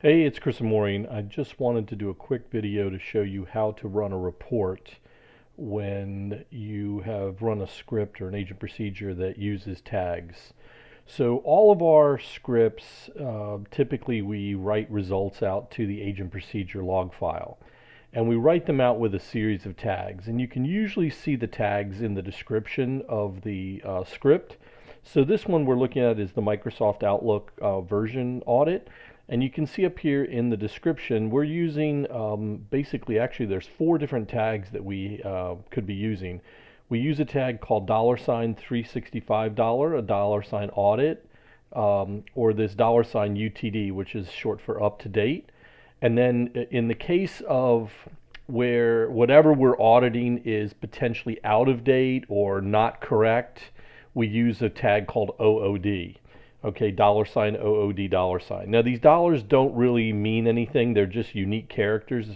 Hey, it's Chris and Maureen. I just wanted to do a quick video to show you how to run a report when you have run a script or an agent procedure that uses tags. So all of our scripts, typically we write results out to the agent procedure log file. And we write them out with a series of tags. And you can usually see the tags in the description of the script. So this one we're looking at is the Microsoft Outlook version audit. And you can see up here in the description, we're using basically, actually there's 4 different tags that we could be using. We use a tag called $365, a $audit, or this $UTD, which is short for up to date. And then in the case of where whatever we're auditing is potentially out of date or not correct, we use a tag called OOD. Okay, $OOD. Now these dollars don't really mean anything. They're just unique characters.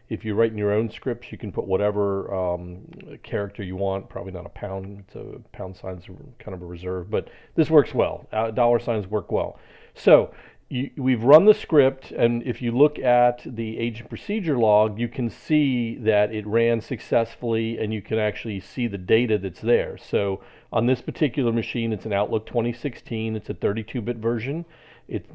If you're writing your own scripts, you can put whatever character you want. Probably not a pound. It's a pound sign's kind of a reserve, but this works well. Dollar signs work well. So we've run the script, and if you look at the agent procedure log, you can see that it ran successfully, and you can actually see the data that's there. So on this particular machine, it's an Outlook 2016. It's a 32-bit version.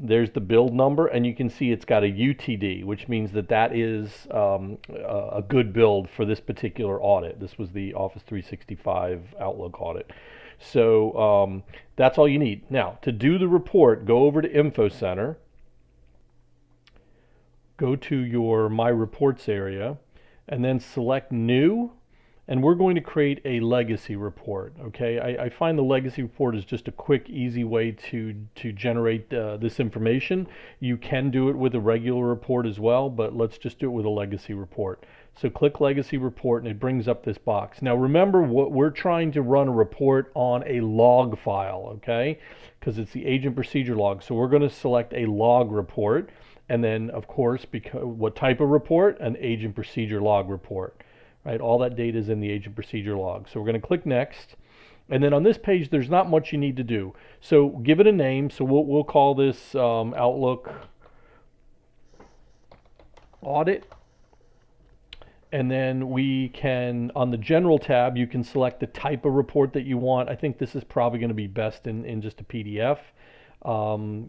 There's the build number, and you can see it's got a UTD, which means that that is a good build for this particular audit. This was the Office 365 Outlook audit. So that's all you need. Now, to do the report, go over to Info Center, go to your My Reports area, and then select New, and we're going to create a legacy report. Okay, I find the legacy report is just a quick, easy way to generate this information. You can do it with a regular report as well, but let's just do it with a legacy report. So click Legacy Report, and it brings up this box. Now remember, what we're trying to run a report on a log file, okay? Because it's the agent procedure log. So we're going to select a log report, and then of course, what type of report? An agent procedure log report. Right, all that data is in the agent procedure log. So we're going to click Next, and then on this page there's not much you need to do. So give it a name. So we'll call this Outlook Audit, and then we can, on the General tab, you can select the type of report that you want. I think this is probably going to be best in just a PDF.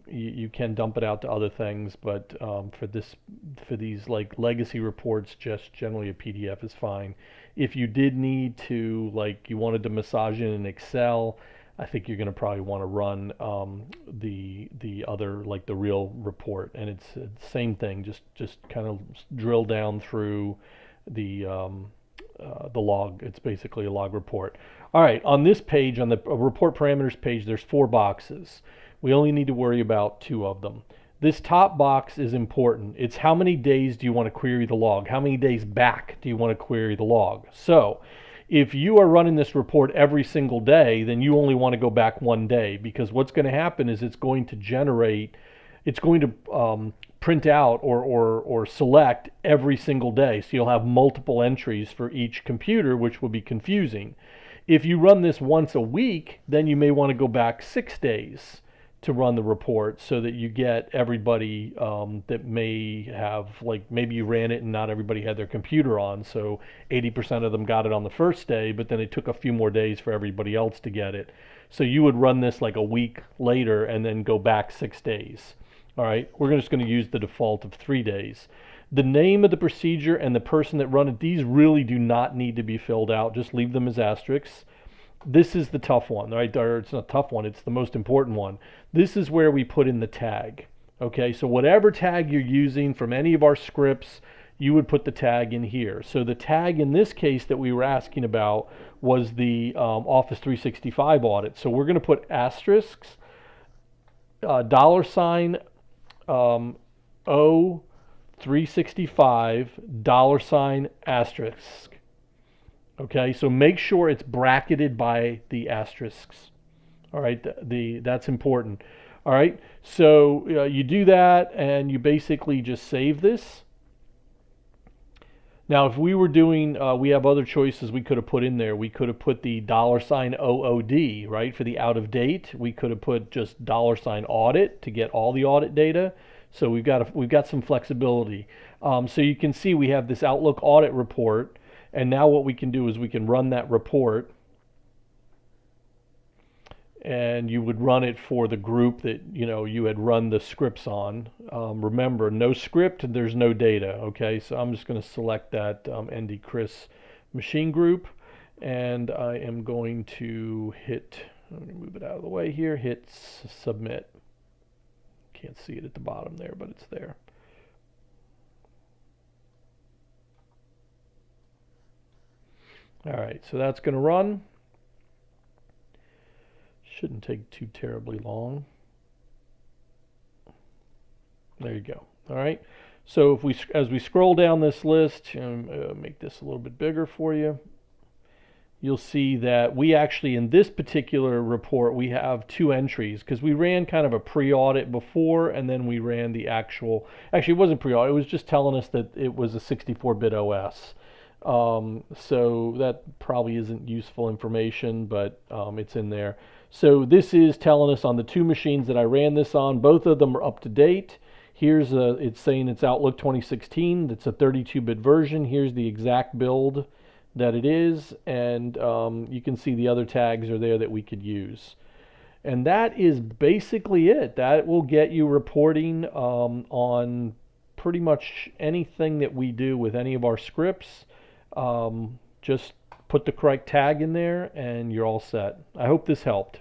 You can dump it out to other things, but for these like legacy reports, just generally a PDF is fine. If you did need to, like, you wanted to massage it in Excel, I think you're going to probably want to run the other, like the real report, and it's the same thing. Just kind of drill down through the log. It's basically a log report. All right, on this page, on the report parameters page, there's 4 boxes. We only need to worry about 2 of them. This top box is important. It's how many days do you want to query the log? How many days back do you want to query the log? So if you are running this report every single day, then you only want to go back 1 day, because what's going to happen is it's going to print out or select every single day. So you'll have multiple entries for each computer, which will be confusing. If you run this once a week, then you may want to go back 6 days to run the report, so that you get everybody that may have, like, maybe you ran it and not everybody had their computer on, so 80% of them got it on the first day, but then it took a few more days for everybody else to get it. So you would run this like a week later and then go back 6 days. All right, we're just going to use the default of 3 days. The name of the procedure and the person that run it, these really do not need to be filled out. Just leave them as asterisks. This is the tough one, right? Or it's not a tough one, it's the most important one. This is where we put in the tag. Okay, so whatever tag you're using from any of our scripts, you would put the tag in here. So the tag in this case that we were asking about was the Office 365 audit. So we're going to put asterisks, $O365, $asterisk. Okay, so make sure it's bracketed by the asterisks. All right, that's important. All right, so you do that, and you basically just save this. Now, if we were doing, we have other choices we could have put in there. We could have put the $OOD, right, for the out of date. We could have put just $audit to get all the audit data. So we've got some flexibility. So you can see we have this Outlook audit report, and now what we can do is we can run that report, and you would run it for the group that you had run the scripts on. Remember, no script, there's no data. Okay, so I'm just going to select that ND Chris machine group, and I am going to hit. I'm going to move it out of the way here. Hit submit. Can't see it at the bottom there, but it's there. All right, so that's going to run. Shouldn't take too terribly long. There you go. All right. So as we scroll down this list, and make this a little bit bigger for you, you'll see that we actually, in this particular report, we have two entries because we ran kind of a pre-audit before, and then we ran the actual. Actually, it wasn't pre-audit. It was just telling us that it was a 64-bit OS. So that probably isn't useful information, but it's in there. So this is telling us on the two machines that I ran this on, both of them are up to date. Here's it's saying it's Outlook 2016. That's a 32-bit version. Here's the exact build that it is, and you can see the other tags are there that we could use. And that is basically it. That will get you reporting on pretty much anything that we do with any of our scripts. Just put the correct tag in there and you're all set. I hope this helped.